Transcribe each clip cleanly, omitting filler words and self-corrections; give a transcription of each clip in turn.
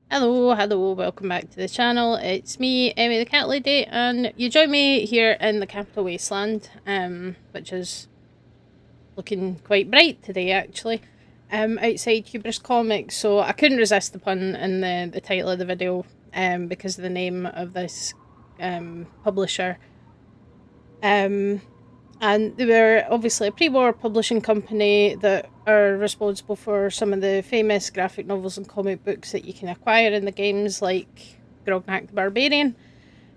Hello, welcome back to the channel. It's me, Emmy the Cat Lady, and you join me here in the Capital Wasteland, which is looking quite bright today actually, outside Hubris Comics, so I couldn't resist the pun in the title of the video, because of the name of this publisher. And they were obviously a pre-war publishing company that are responsible for some of the famous graphic novels and comic books that you can acquire in the games, like Grognak the Barbarian.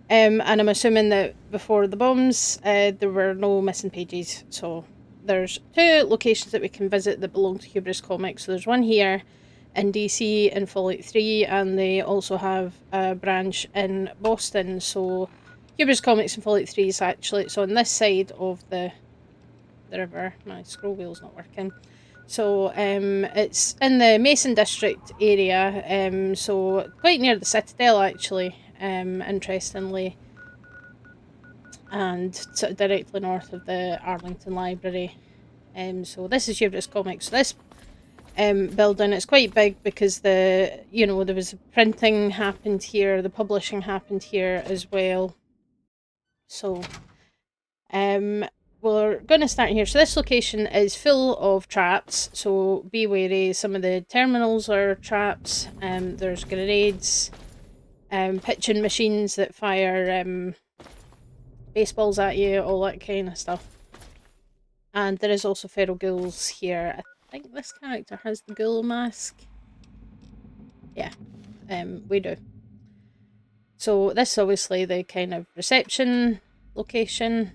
And I'm assuming that before the bombs, there were no missing pages. So there's two locations that we can visit that belong to Hubris Comics. So there's one here in DC in Fallout 3, and they also have a branch in Boston. So Hubris Comics in Fallout 3 is actually, it's on this side of the river. My scroll wheel's not working. So it's in the Mason District area, so quite near the Citadel actually, interestingly, and sort of directly north of the Arlington Library. So this is Hubris Comics. So this building, it's quite big because there was printing happened here, the publishing happened here as well. So we're going to start here. So this location is full of traps, so be wary. Some of the terminals are traps. There's grenades, pitching machines that fire baseballs at you, all that kind of stuff. And there is also feral ghouls here. I think this character has the ghoul mask. Yeah, we do. So this is obviously the kind of reception location.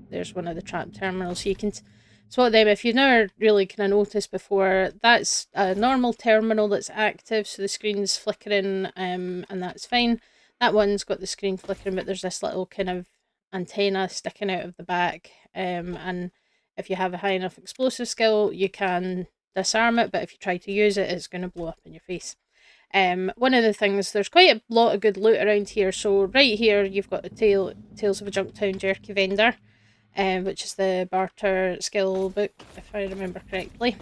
There's one of the trap terminals. So you can spot them. If you've never really kind of noticed before, that's a normal terminal that's active, so the screen's flickering, and that's fine. That one's got the screen flickering, but there's this little kind of antenna sticking out of the back, and if you have a high enough explosive skill, you can disarm it, but if you try to use it, it's going to blow up in your face. One of the things, there's quite a lot of good loot around here. So right here, you've got the Tales of a Junktown Jerky Vendor, which is the barter skill book, if I remember correctly.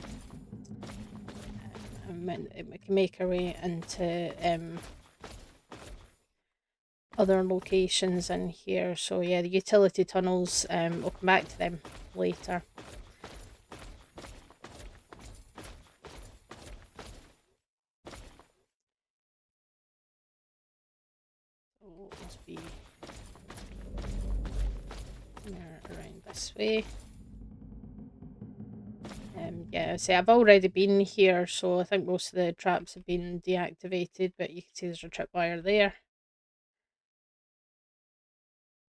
We can make our way into other locations in here. So yeah, the utility tunnels, we'll come back to them later. So it must be around this way. Yeah, see, I've already been here, so I think most of the traps have been deactivated, but you can see there's a tripwire there.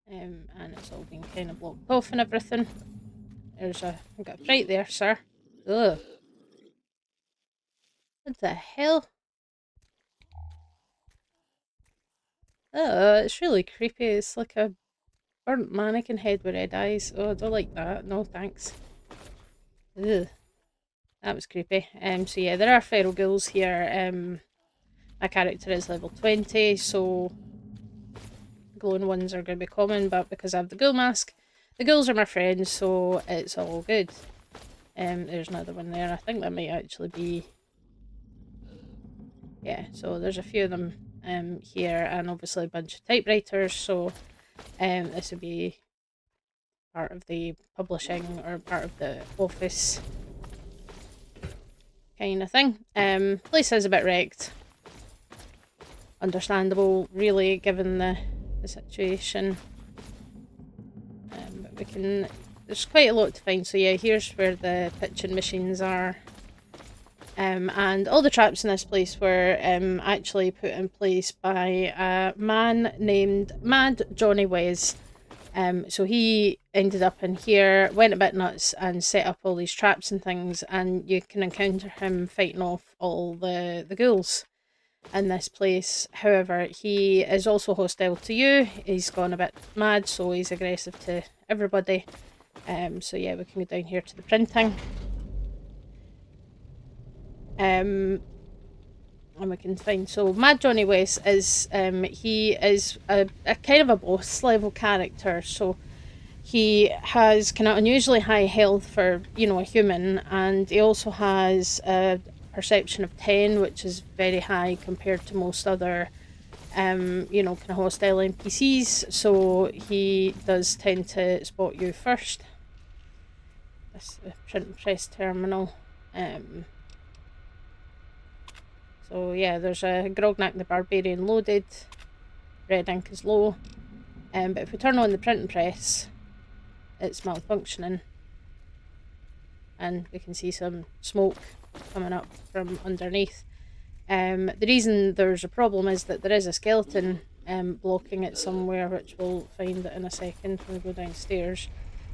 And it's all been kind of blocked off and everything. I've got a fright there, sir. Ugh. What the hell? Oh, it's really creepy. It's like a burnt mannequin head with red eyes. Oh, I don't like that. No, thanks. Ugh. That was creepy. So yeah, there are feral ghouls here. My character is level 20, so glowing ones are going to be common, but because I have the ghoul mask, the ghouls are my friends, so it's all good. There's another one there. I think that might actually be... Yeah, so there's a few of them here, and obviously a bunch of typewriters, so this would be part of the publishing or part of the office kind of thing. Place is a bit wrecked. Understandable, really, given the situation. But we can... There's quite a lot to find. So yeah, here's where the pitching machines are. And all the traps in this place were actually put in place by a man named Mad Johnny Wes. So he ended up in here, went a bit nuts, and set up all these traps and things, and you can encounter him fighting off all the ghouls in this place. However, he is also hostile to you. He's gone a bit mad, so he's aggressive to everybody. So yeah, we can go down here to the printing. And we can find, so Mad Johnny West is he is a kind of a boss level character, so he has kind of unusually high health for, you know, a human, and he also has a perception of 10, which is very high compared to most other you know, kind of hostile NPCs, so he does tend to spot you first. This is the print and press terminal. So yeah, there's a Grognak the Barbarian loaded. Red ink is low. But if we turn on the print and press, it's malfunctioning. And we can see some smoke coming up from underneath. The reason there's a problem is that there is a skeleton blocking it somewhere, which we'll find in a second when we go downstairs.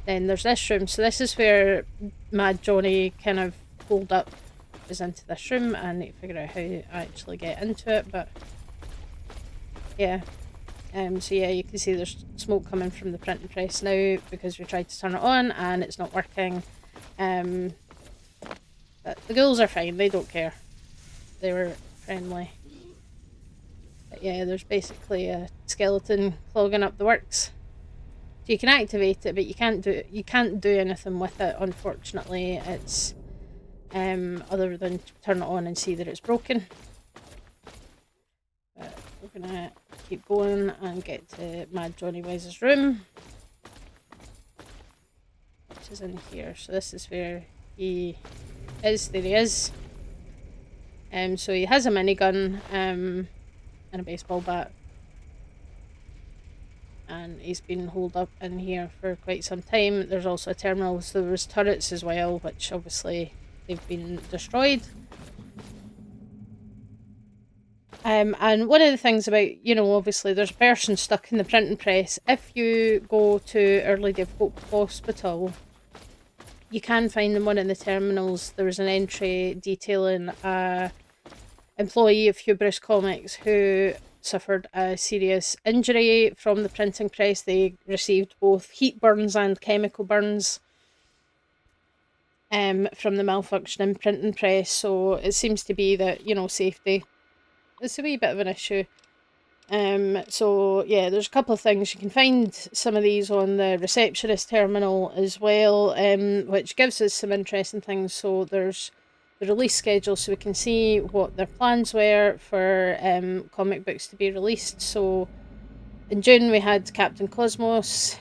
Then there's this room. So this is where Mad Johnny kind of pulled up, is into this room, and I need to figure out how to actually get into it, but yeah. So yeah, you can see there's smoke coming from the print and press now because we tried to turn it on and it's not working. But the ghouls are fine, they don't care. They were friendly. But yeah, there's basically a skeleton clogging up the works. So you can activate it, but you can't do anything with it, unfortunately. It's other than turn it on and see that it's broken. But we're gonna keep going and get to Mad Johnny Weiss's room, which is in here. So this is where he is. There he is. So he has a minigun and a baseball bat, and he's been holed up in here for quite some time. There's also a terminal, so there was turrets as well, which obviously they've been destroyed. And one of the things about, you know, obviously there's a person stuck in the print and press. If you go to Our Lady of Hope Hospital, you can find in one of the terminals, there was an entry detailing a employee of Hubris Comics who suffered a serious injury from the printing press. They received both heat burns and chemical burns from the malfunctioning printing press. So it seems to be that, you know, safety is a wee bit of an issue. So yeah, there's a couple of things. You can find some of these on the receptionist terminal as well, which gives us some interesting things. So there's the release schedule, so we can see what their plans were for comic books to be released. So in June we had Captain Cosmos,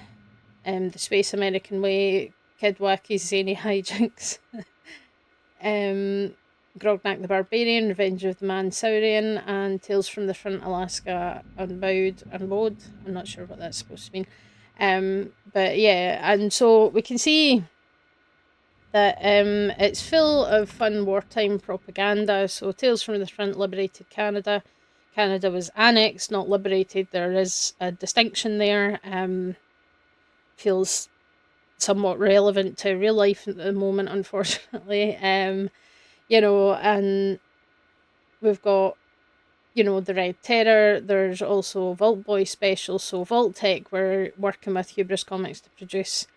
The Space American Way, Kid Wacky's Zany Hijinks, Grognak the Barbarian, Revenge of the Mansaurian, and Tales from the Front, Alaska Unbowed. I'm not sure what that's supposed to mean. But yeah, and so we can see that it's full of fun wartime propaganda. So Tales from the Front liberated Canada. Canada was annexed, not liberated. There is a distinction there. Feels somewhat relevant to real life at the moment, unfortunately. You know, and we've got, you know, the Red Terror. There's also Vault Boy special. So Vault Tech, we're working with Hubris Comics to produce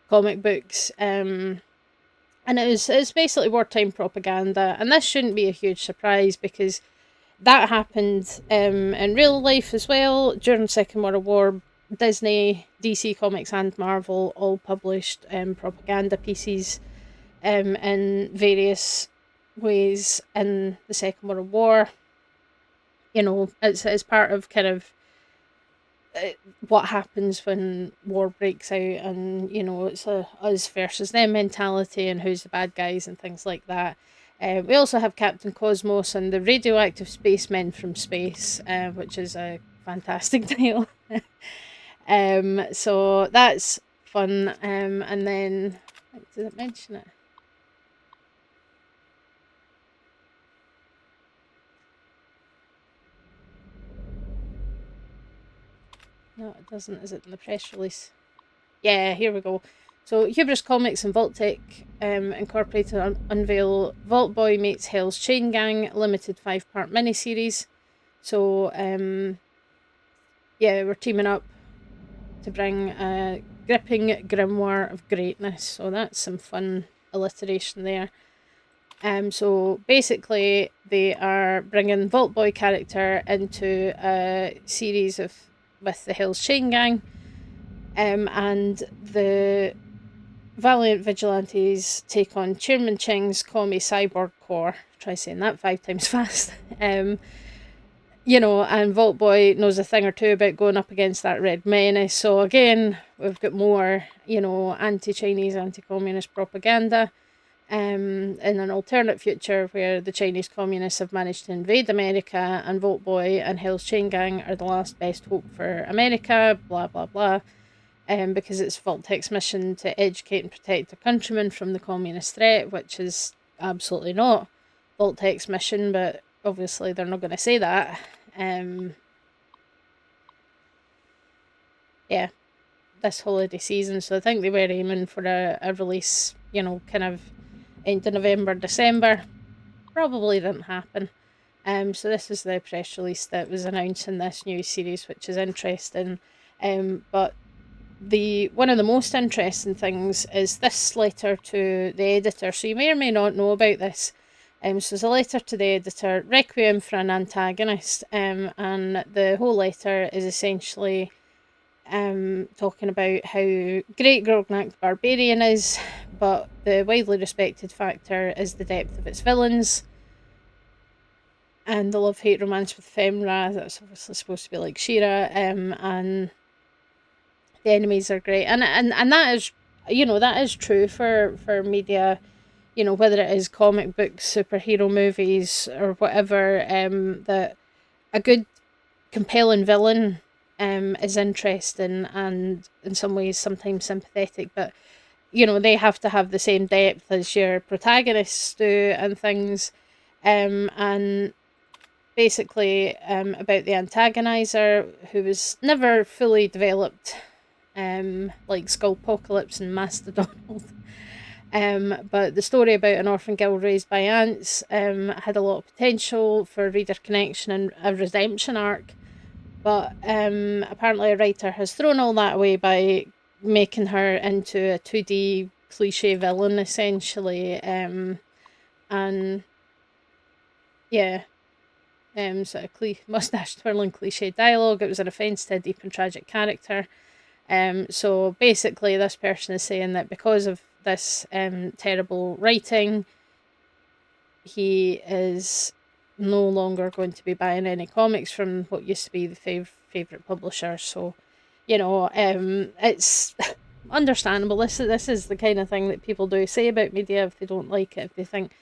comic books. And it's basically wartime propaganda, and this shouldn't be a huge surprise because that happened in real life as well. During the Second World War, Disney, DC Comics and Marvel all published propaganda pieces in various ways in the Second World War. You know, it's part of kind of what happens when war breaks out, and you know, it's a us versus them mentality and who's the bad guys and things like that. We also have Captain Cosmos and the Radioactive Spacemen from Space, which is a fantastic title. So that's fun. And then, did it mention it? No, it doesn't. Is it in the press release? Yeah, here we go. So Hubris Comics and Vault Tech Incorporated unveil Vault Boy meets Hell's Chain Gang limited 5-part miniseries. So yeah, we're teaming up to bring a gripping grimoire of greatness. So that's some fun alliteration there. So basically they are bringing Vault Boy character into a series with the Hell's Chain Gang. And the Valiant vigilantes take on Chairman Ching's commie cyborg corps. Try saying that 5 times fast. You know, and Vault Boy knows a thing or two about going up against that red menace. So again, we've got more, you know, anti-Chinese, anti-communist propaganda. In an alternate future where the Chinese communists have managed to invade America and Vault Boy and Hell's Chain Gang are the last best hope for America, blah, blah, blah. Because it's Vault-Tech's mission to educate and protect their countrymen from the communist threat, which is absolutely not Vault-Tech's mission, but obviously they're not going to say that. Yeah, this holiday season, so I think they were aiming for a release, you know, kind of end of November, December. Probably didn't happen. So this is the press release that was announcing this new series, which is interesting. But one of the most interesting things is this letter to the editor. So you may or may not know about this. So there's a letter to the editor, Requiem for an Antagonist, and the whole letter is essentially talking about how great Grognak the Barbarian is, but the widely respected factor is the depth of its villains. And the love-hate romance with Femra, that's obviously supposed to be like Shira, and the enemies are great. And that is, you know, that is true for media, you know, whether it is comic books, superhero movies, or whatever, that a good, compelling villain is interesting and in some ways sometimes sympathetic, but you know, they have to have the same depth as your protagonists do and things. And basically about the AntAgonizer, who was never fully developed, like Skullpocalypse and Mastodon. But the story about an orphan girl raised by ants had a lot of potential for reader connection and a redemption arc. But apparently a writer has thrown all that away by making her into a 2D cliche villain, essentially. And yeah, sort of mustache twirling cliche dialogue. It was an offence to a deep and tragic character. So basically, this person is saying that because of this terrible writing, he is no longer going to be buying any comics from what used to be the favourite publisher. So, you know, it's understandable. This is the kind of thing that people do say about media if they don't like it, if they think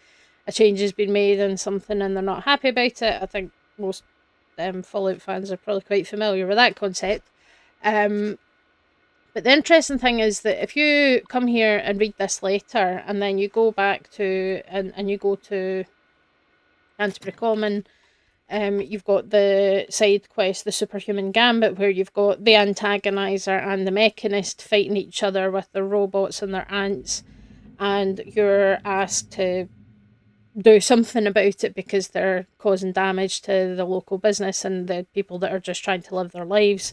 a change has been made in something and they're not happy about it. I think most Fallout fans are probably quite familiar with that concept. But the interesting thing is that if you come here and read this letter and then you go back to and you go to Canterbury Common, you've got the side quest, the Superhuman Gambit, where you've got the AntAgonizer and the Mechanist fighting each other with their robots and their ants, and you're asked to do something about it because they're causing damage to the local business and the people that are just trying to live their lives.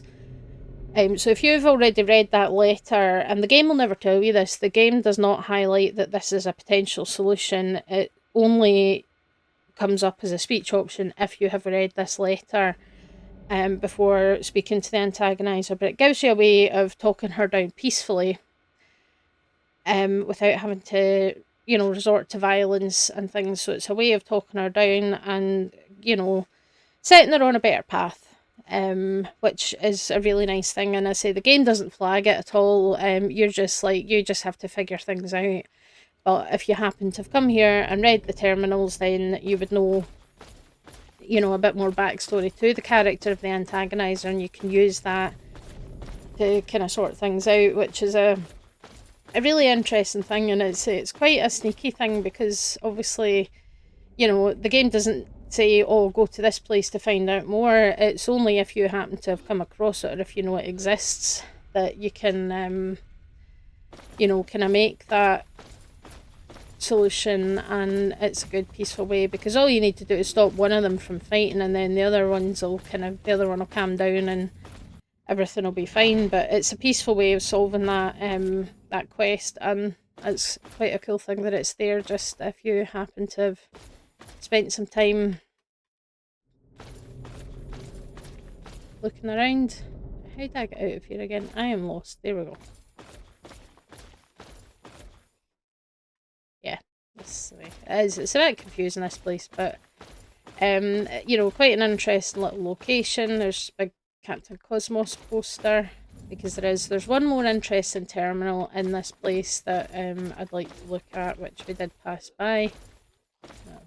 So if you've already read that letter, and the game will never tell you this, the game does not highlight that this is a potential solution. It only comes up as a speech option if you have read this letter before speaking to the AntAgonizer, but it gives you a way of talking her down peacefully without having to, you know, resort to violence and things. So it's a way of talking her down and, you know, setting her on a better path. Which is a really nice thing, and I say the game doesn't flag it at all. You're just like, you just have to figure things out. But if you happen to have come here and read the terminals, then you would know, you know, a bit more backstory to the character of the AntAgonizer, and you can use that to kind of sort things out, which is a really interesting thing, and it's quite a sneaky thing because obviously, you know, the game doesn't say, oh, go to this place to find out more. It's only if you happen to have come across it or if you know it exists that you can, you know, kind of make that solution, and it's a good peaceful way because all you need to do is stop one of them from fighting and then the other one will calm down and everything will be fine. But it's a peaceful way of solving that that quest, and it's quite a cool thing that it's there just if you happen to have spent some time looking around. How do I get out of here again? I am lost. There we go. It's a bit confusing, this place, but you know, quite an interesting little location. There's a big Captain Cosmos poster, because there's one more interesting terminal in this place that I'd like to look at, which we did pass by.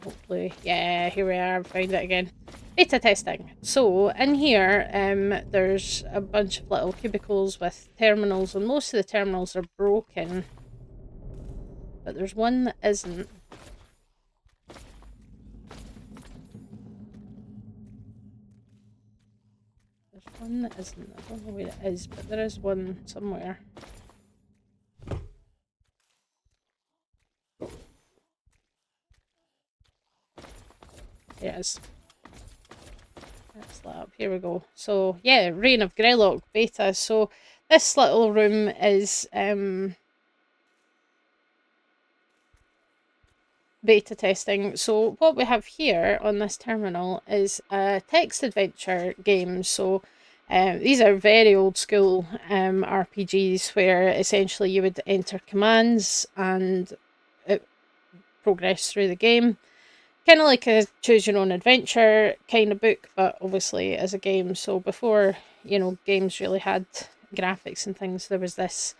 Hopefully, yeah, here we are, found it again. Beta testing. So in here, there's a bunch of little cubicles with terminals, and most of the terminals are broken, but there's one that isn't. There's one that isn't. I don't know where it is, but there is one somewhere. Here it is. That's that up. Here we go. So yeah, Reign of Greylock beta. So this little room is beta testing. So what we have here on this terminal is a text adventure game. So these are very old school RPGs where essentially you would enter commands and it progress through the game. Kind of like a choose your own adventure kind of book, but obviously as a game. So before, you know, games really had graphics and things, there was this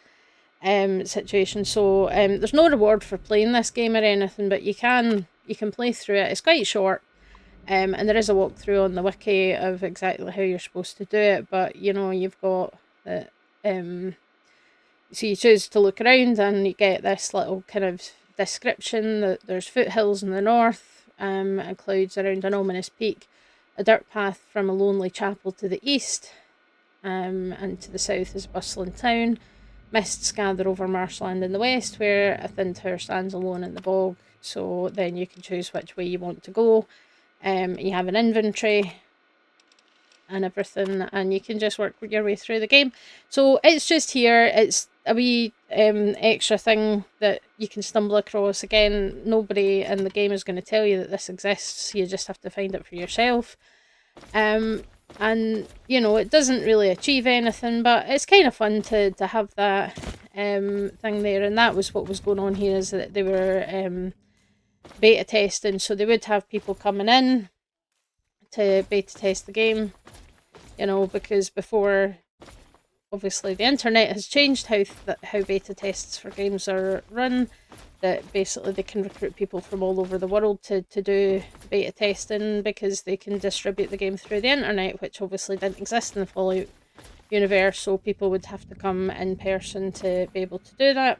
situation. So there's no reward for playing this game or anything, but you can play through it. It's quite short, and there is a walkthrough on the wiki of exactly how you're supposed to do it. But you know, you've got the so you choose to look around and you get this little kind of description that there's foothills in the north, and clouds around an ominous peak, a dirt path from a lonely chapel to the east, and to the south is a bustling town. Mists gather over marshland in the west, where a thin tower stands alone in the bog. So then you can choose which way you want to go. You have an inventory and everything, and you can just work your way through the game. So it's just here. It's a wee extra thing that you can stumble across. Again, nobody in the game is going to tell you that this exists. You just have to find it for yourself. And you know, it doesn't really achieve anything, but it's kind of fun to have that thing there. And that was what was going on here, is that they were beta testing, so they would have people coming in to beta test the game, you know, because before, obviously the internet has changed how beta tests for games are run, that basically they can recruit people from all over the world to do beta testing, because they can distribute the game through the internet, which obviously didn't exist in the Fallout universe, so people would have to come in person to be able to do that.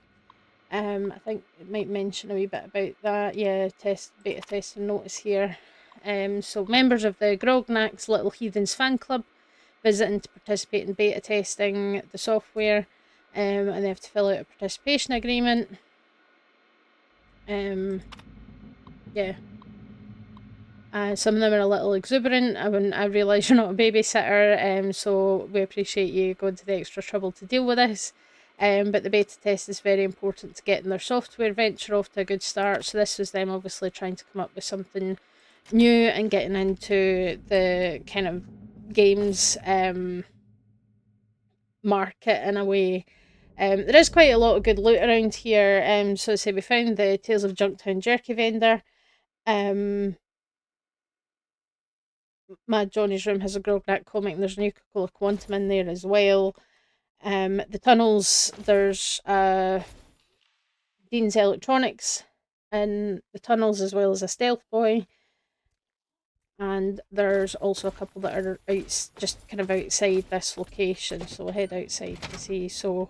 I think it might mention a wee bit about that. Yeah, beta testing notice here. So members of the Grognak's Little Heathens fan club visiting to participate in beta testing the software, and they have to fill out a participation agreement. Yeah. Some of them are a little exuberant. I realise you're not a babysitter, so we appreciate you going to the extra trouble to deal with this. But the beta test is very important to getting their software venture off to a good start. So this was them obviously trying to come up with something new and getting into the kind of games market in a way. There is quite a lot of good loot around here. So say we found the Tales of Junktown Jerky vendor. Mad Johnny's room has a Grognak comic, and there's a new Coca-Cola Quantum in there as well. The tunnels, there's Dean's Electronics in the tunnels, as well as a Stealth Boy. And there's also a couple that are just kind of outside this location, so we'll head outside to see. So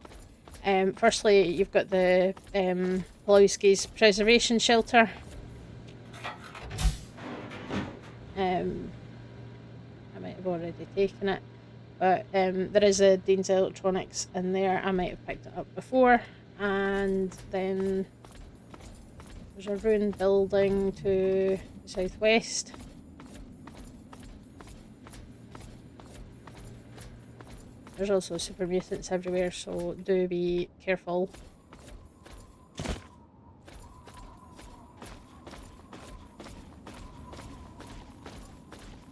firstly, you've got the Pulowski's Preservation Shelter. I might have already taken it, but there is a Dean's Electronics in there. I might have picked it up before. And then there's a ruined building to the southwest. There's also super mutants everywhere, so do be careful.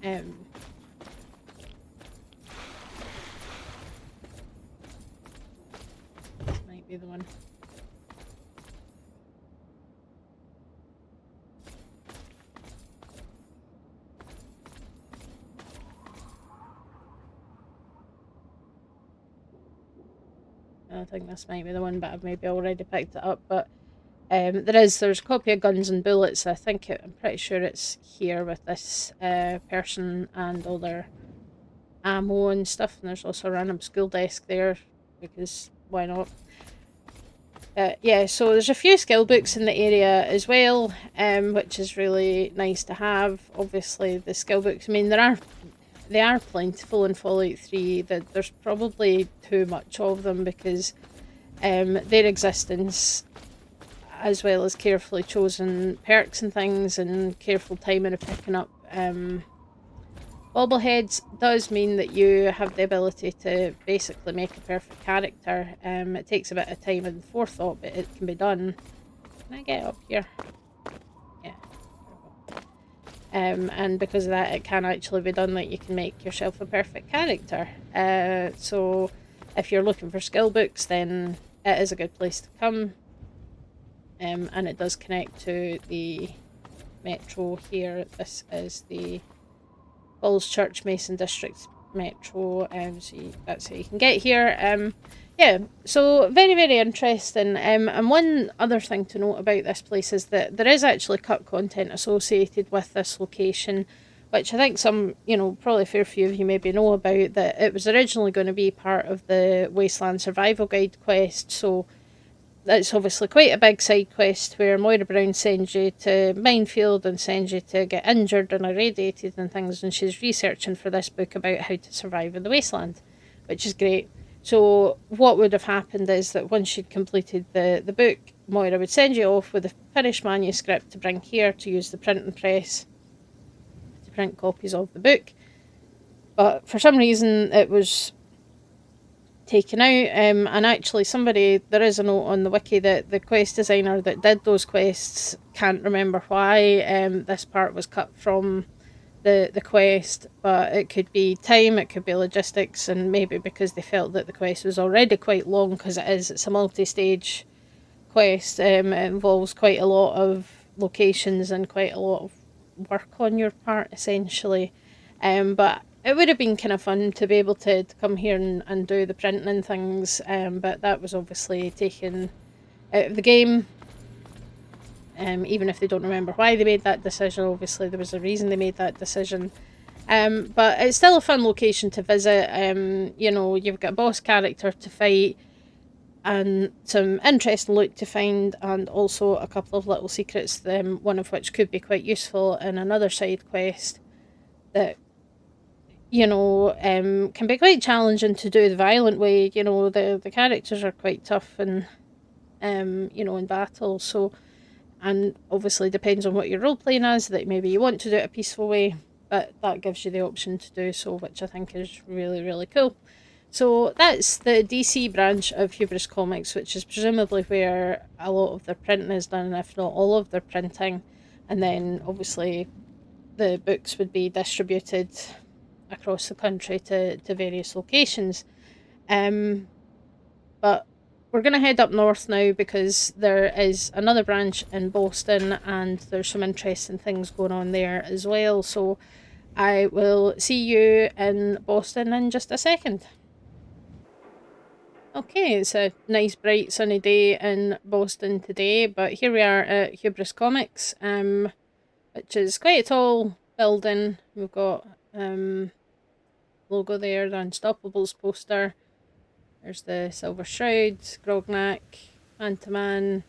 This might be the one. I think this might be the one, but I've maybe already picked it up. But there's a copy of Guns and Bullets. I'm pretty sure it's here with this person and all their ammo and stuff. And there's also a random school desk there, because why not? Yeah, so there's a few skill books in the area as well, which is really nice to have. Obviously, the skill books, I mean, they are plentiful in Fallout 3. That there's probably too much of them, because their existence, as well as carefully chosen perks and things and careful timing of picking up bobbleheads, does mean that you have the ability to basically make a perfect character. It takes a bit of time and forethought, but it can be done. Can I get up here? Yeah. And because of that, it can actually be done. Like, you can make yourself a perfect character. So if you're looking for skill books, then it is a good place to come. And it does connect to the metro here. This is the Falls Church Mason District Metro. So that's how you can get here. Yeah, so very, very interesting. And one other thing to note about this place is that there is actually cut content associated with this location, which I think some, probably a fair few of you maybe know about, that it was originally going to be part of the Wasteland Survival Guide quest. So that's obviously quite a big side quest where Moira Brown sends you to Minefield and sends you to get injured and irradiated and things, and she's researching for this book about how to survive in the wasteland, which is great. So what would have happened is that once she'd completed the book, Moira would send you off with a finished manuscript to bring here to use the printing press to print copies of the book. But for some reason it was taken out, and actually there is a note on the wiki that the quest designer that did those quests can't remember why this part was cut from the quest, but it could be time, it could be logistics, and maybe because they felt that the quest was already quite long, because it's a multi-stage quest. It involves quite a lot of locations and quite a lot of work on your part, essentially. But it would have been kind of fun to be able to come here and do the printing and things, but that was obviously taken out of the game. Even if they don't remember why they made that decision, obviously there was a reason they made that decision. But it's still a fun location to visit. You've got a boss character to fight, and some interesting loot to find, and also a couple of little secrets, one of which could be quite useful in another side quest that can be quite challenging to do the violent way. The characters are quite tough and in battle. So, and obviously depends on what your role playing is, that maybe you want to do it a peaceful way, but that gives you the option to do so, which I think is really, really cool. So that's the DC branch of Hubris Comics, which is presumably where a lot of their printing is done, if not all of their printing. And then obviously the books would be distributed across the country to various locations. But we're going to head up north now, because there is another branch in Boston and there's some interesting things going on there as well. So I will see you in Boston in just a second. Okay, it's a nice bright sunny day in Boston today, but here we are at Hubris Comics, which is quite a tall building. We've got logo there, the Unstoppables poster. There's the Silver Shroud, Grognak, Antaman,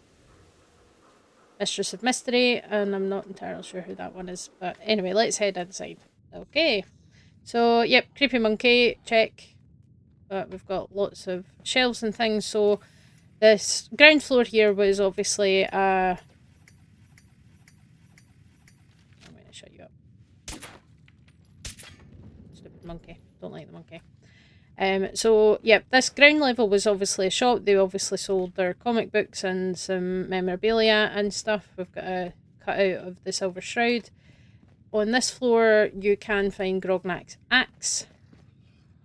Mistress of Mystery, and I'm not entirely sure who that one is, but anyway, let's head inside. Okay, so yep, creepy monkey, check. But we've got lots of shelves and things. So this ground floor here was obviously I'm going to shut you up. Stupid monkey. Don't like the monkey. So yep, this ground level was obviously a shop. They obviously sold their comic books and some memorabilia and stuff. We've got a cutout of the Silver Shroud. On this floor you can find Grognak's axe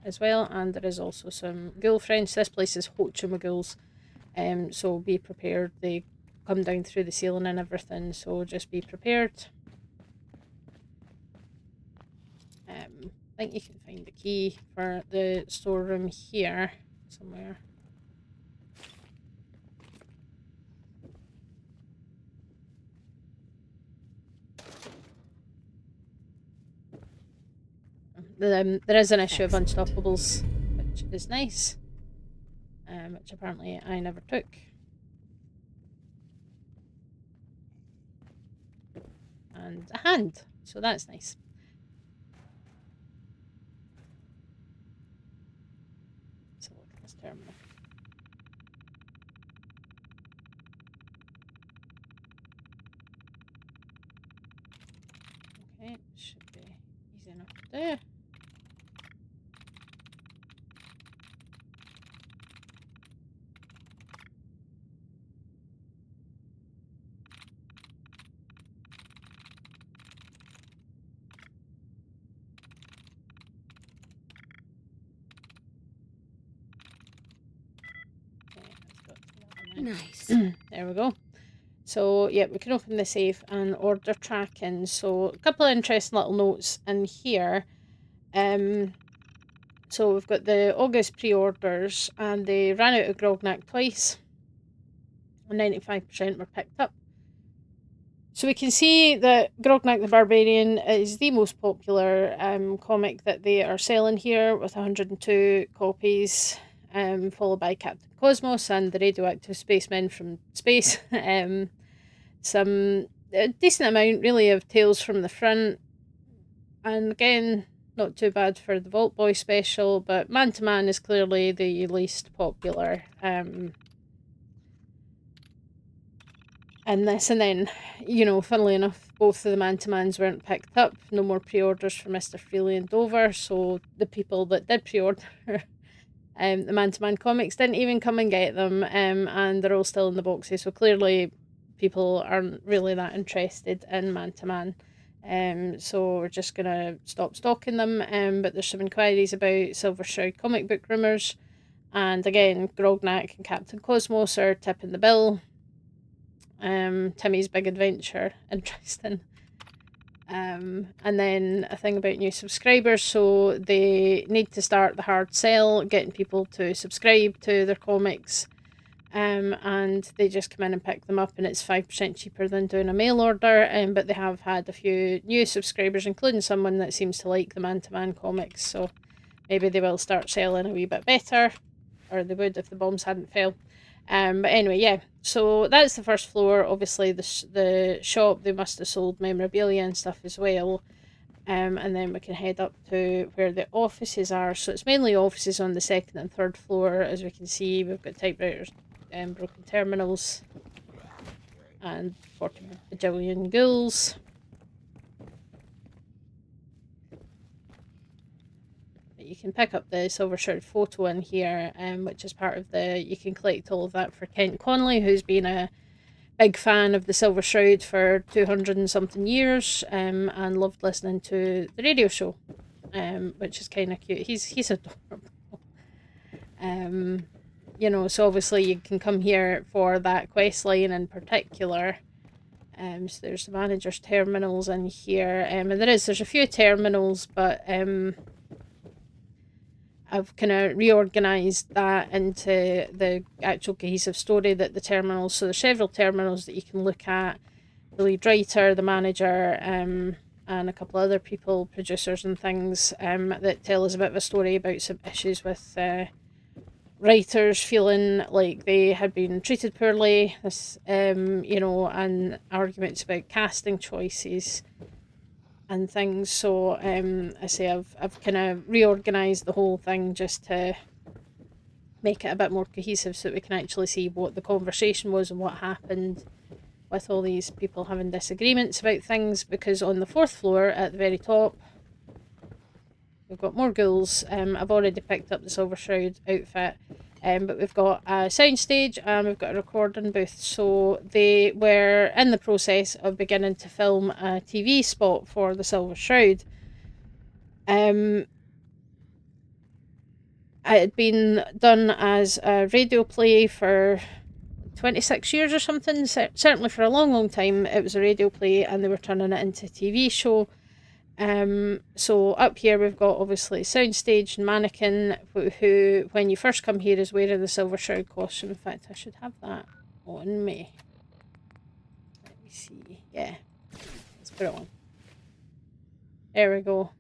as well, and there is also some ghoul friends. This place is Hoaching with ghouls, so be prepared. They come down through the ceiling and everything, so just be prepared. I think you can find the key for the storeroom here somewhere. there is an issue of Unstoppables, which is nice, which apparently I never took. And a hand, so that's nice. Let's have a look at this terminal. Okay, should be easy enough to do. Nice. There we go. So yeah, we can open the safe and order tracking. So a couple of interesting little notes in here. So we've got the August pre-orders, and they ran out of Grognak twice, and 95% were picked up. So we can see that Grognak the Barbarian is the most popular comic that they are selling here, with 102 copies, followed by Captain Cosmos and the Radioactive Spacemen from Space. Some a decent amount, really, of Tales from the Front. And again, not too bad for the Vault Boy special, but Man to Man is clearly the least popular in this. And then, funnily enough, both of the Man to Mans weren't picked up. No more pre-orders for Mr. Freely and Dover, so the people that did pre-order the Man to Man comics didn't even come and get them, and they're all still in the boxes, so clearly people aren't really that interested in Man to Man. So we're just gonna stop stocking them. But there's some inquiries about Silver Shroud comic book rumours, and again, Grognak and Captain Cosmos are tipping the bill. Timmy's Big Adventure, interesting. And then a thing about new subscribers, so they need to start the hard sell, getting people to subscribe to their comics. And they just come in and pick them up, and it's 5% cheaper than doing a mail order. But they have had a few new subscribers, including someone that seems to like the Man to Man comics, so maybe they will start selling a wee bit better, or they would if the bombs hadn't fell. But anyway, yeah, so that's the first floor. Obviously, the shop, they must have sold memorabilia and stuff as well. And then we can head up to where the offices are. So it's mainly offices on the second and third floor. As we can see, we've got typewriters, broken terminals, and 40 bajillion ghouls. You can pick up the Silver Shroud photo in here, which is part of you can collect all of that for Kent Conley, who's been a big fan of the Silver Shroud for 200 and something years, and loved listening to the radio show, which is kind of cute. He's adorable. So obviously you can come here for that quest line in particular. So there's the manager's terminals in here, and there's a few terminals, but I've kind of reorganised that into the actual cohesive story that the terminals. So there's several terminals that you can look at. The lead writer, the manager, and a couple other people, producers and things, that tell us a bit of a story about some issues with writers feeling like they had been treated poorly. This, and arguments about casting choices and things. So I say I've kind of reorganised the whole thing just to make it a bit more cohesive, so that we can actually see what the conversation was and what happened with all these people having disagreements about things. Because on the fourth floor at the very top, we've got more ghouls. I've already picked up the Silver Shroud outfit. But we've got a soundstage and we've got a recording booth. So they were in the process of beginning to film a TV spot for the Silver Shroud. It had been done as a radio play for 26 years or something. Certainly for a long, long time it was a radio play, and they were turning it into a TV show. So up here we've got obviously soundstage and mannequin, who when you first come here is wearing the Silver Shroud costume. In fact, I should have that on me. Let me see. Yeah, let's put it on. There we go.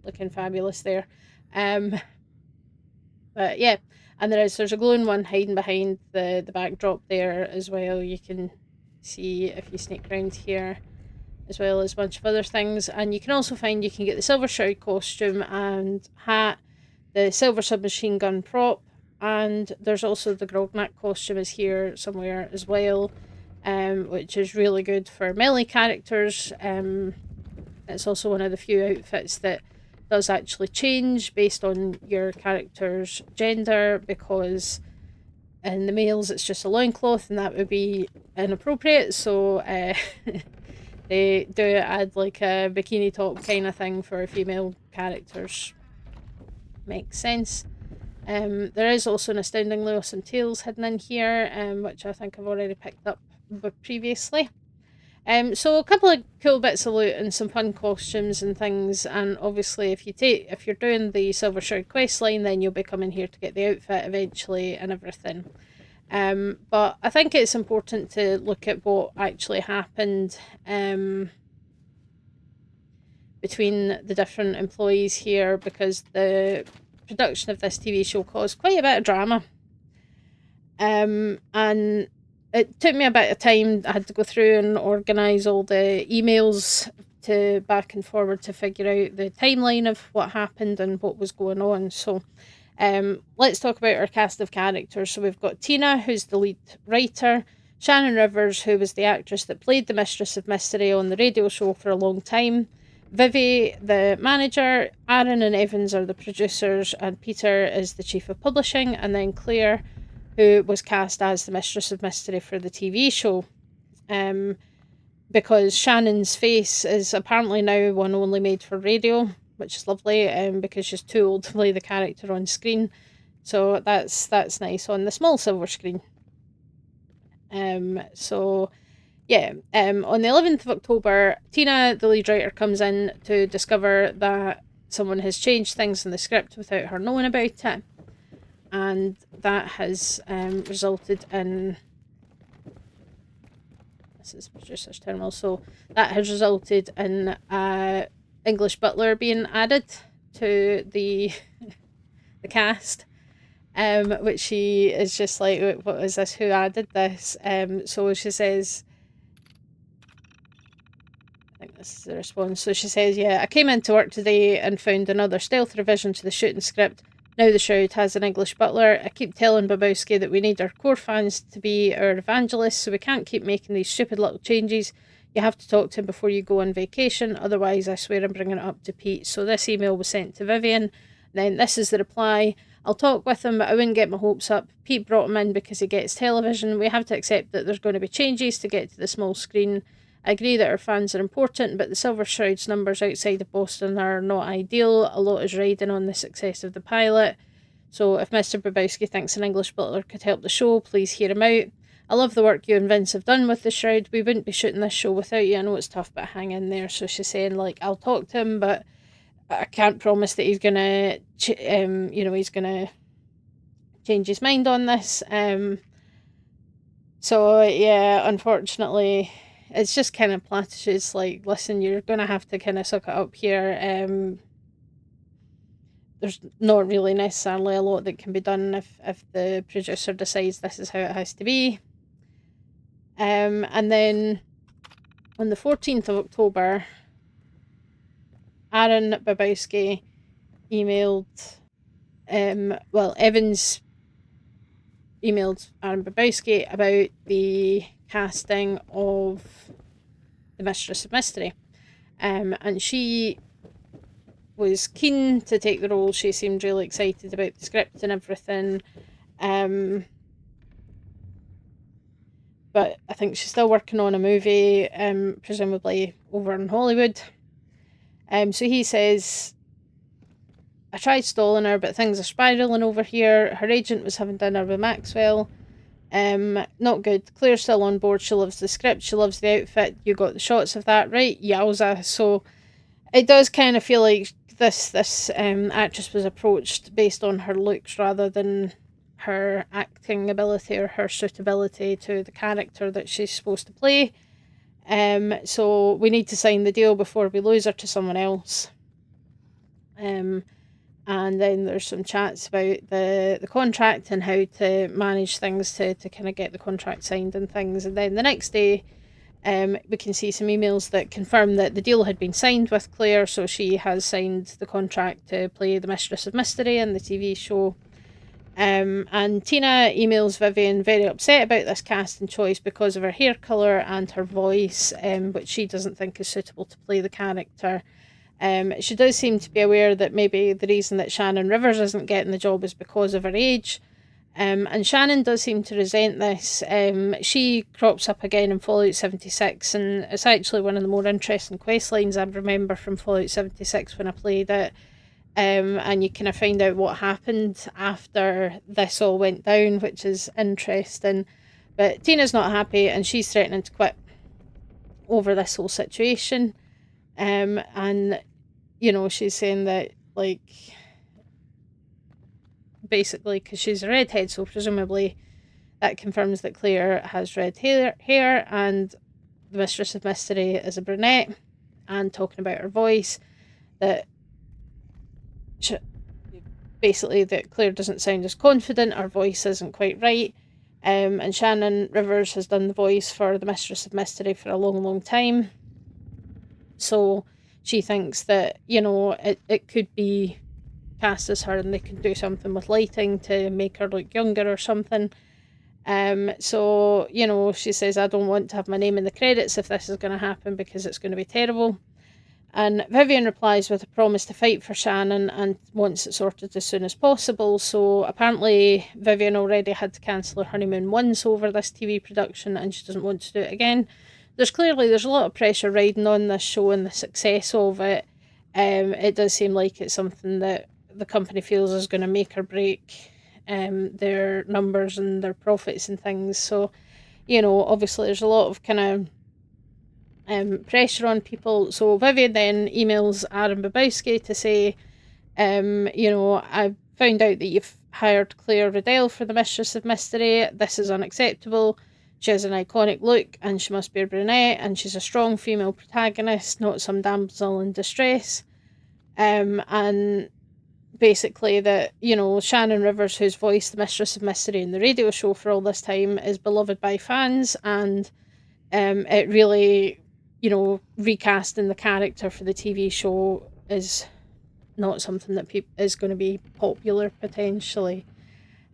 looking fabulous there. But yeah, and there's a glowing one hiding behind the backdrop there as well. You can see if you sneak around here, as well as a bunch of other things. And you can also find you can get the Silver Shroud costume and hat, the silver submachine gun prop, and there's also the Grognak costume is here somewhere as well, which is really good for melee characters. It's also one of the few outfits that does actually change based on your character's gender, because in the males it's just a loincloth and that would be inappropriate, so they do add like a bikini top kind of thing for female characters. Makes sense. There is also an astoundingly awesome tales hidden in here, which I think I've already picked up previously. So a couple of cool bits of loot and some fun costumes and things, and obviously if you're doing the Silver Shroud quest line, then you'll be coming here to get the outfit eventually and everything. But I think it's important to look at what actually happened between the different employees here, because the production of this TV show caused quite a bit of drama. And it took me a bit of time. I had to go through and organise all the emails to back and forward to figure out the timeline of what happened and what was going on. So let's talk about our cast of characters. So we've got Tina, who's the lead writer, Shannon Rivers, who was the actress that played the Mistress of Mystery on the radio show for a long time, Vivi, the manager, Aaron and Evans are the producers, and Peter is the chief of publishing, and then Claire, who was cast as the Mistress of Mystery for the TV show. Because Shannon's face is apparently now one only made for radio, which is lovely, because she's too old to play the character on screen. So that's nice on the small silver screen. So yeah, on the 11th of October, Tina, the lead writer, comes in to discover that someone has changed things in the script without her knowing about it. And that has resulted in... This is producer's terminal. So that has resulted in English butler being added to the the cast. Which she is just like, what is this? Who added this? So she says... I think this is the response. So she says, yeah, I came into work today and found another stealth revision to the shooting script. Now the Shroud has an English butler. I keep telling Babowski that we need our core fans to be our evangelists, so we can't keep making these stupid little changes. You have to talk to him before you go on vacation, otherwise I swear I'm bringing it up to Pete. So this email was sent to Vivian. Then this is the reply. I'll talk with him, but I wouldn't get my hopes up. Pete brought him in because he gets television. We have to accept that there's going to be changes to get to the small screen. I agree that our fans are important, but the Silver Shroud's numbers outside of Boston are not ideal. A lot is riding on the success of the pilot. So if Mr. Babowski thinks an English butler could help the show, please hear him out. I love the work you and Vince have done with the Shroud. We wouldn't be shooting this show without you. I know it's tough, but hang in there. So she's saying, like, I'll talk to him, but I can't promise that he's gonna, he's gonna change his mind on this. So yeah, unfortunately, it's just kind of platitudes. Like, listen, you're gonna have to kind of suck it up here. There's not really necessarily a lot that can be done if the producer decides this is how it has to be. And then on the 14th of October, Aaron Babowski emailed, Evans emailed Aaron Babowski about the casting of the Mistress of Mystery. And she was keen to take the role. She seemed really excited about the script and everything. But I think she's still working on a movie, presumably over in Hollywood. So he says, I tried stalling her, but things are spiralling over here. Her agent was having dinner with Maxwell. Not good. Claire's still on board. She loves the script. She loves the outfit. You got the shots of that, right? Yowza. So it does kind of feel like this actress was approached based on her looks rather than her acting ability or her suitability to the character that she's supposed to play. So we need to sign the deal before we lose her to someone else. And then there's some chats about the contract and how to manage things to kind of get the contract signed and things. And then the next day, we can see some emails that confirm that the deal had been signed with Claire, so she has signed the contract to play the Mistress of Mystery in the TV show. And Tina emails Vivian very upset about this casting choice because of her hair colour and her voice, which she doesn't think is suitable to play the character. She does seem to be aware that maybe the reason that Shannon Rivers isn't getting the job is because of her age. And Shannon does seem to resent this. She crops up again in Fallout 76, and it's actually one of the more interesting quest lines I remember from Fallout 76 when I played it. And you kind of find out what happened after this all went down, which is interesting. But Tina's not happy, and she's threatening to quit over this whole situation. And she's saying that, like, basically because she's a redhead, so presumably that confirms that Claire has red hair and the Mistress of Mystery is a brunette. And talking about her voice, that basically that Claire doesn't sound as confident, her voice isn't quite right. And Shannon Rivers has done the voice for the Mistress of Mystery for a long, long time. So she thinks that, it could be cast as her and they could do something with lighting to make her look younger or something. So, she says, I don't want to have my name in the credits if this is going to happen because it's going to be terrible. And Vivian replies with a promise to fight for Shannon and wants it sorted as soon as possible. So apparently Vivian already had to cancel her honeymoon once over this TV production and she doesn't want to do it again. There's a lot of pressure riding on this show and the success of it. It does seem like it's something that the company feels is going to make or break their numbers and their profits and things. So, obviously there's a lot of kind of pressure on people. So Vivian then emails Aaron Babowski to say, I found out that you've hired Claire Riddell for the Mistress of Mystery. This is unacceptable. She has an iconic look and she must be a brunette and she's a strong female protagonist, not some damsel in distress. And basically that, Shannon Rivers, who's voiced the Mistress of Mystery in the radio show for all this time, is beloved by fans, and it really, recasting the character for the TV show is not something that is going to be popular potentially.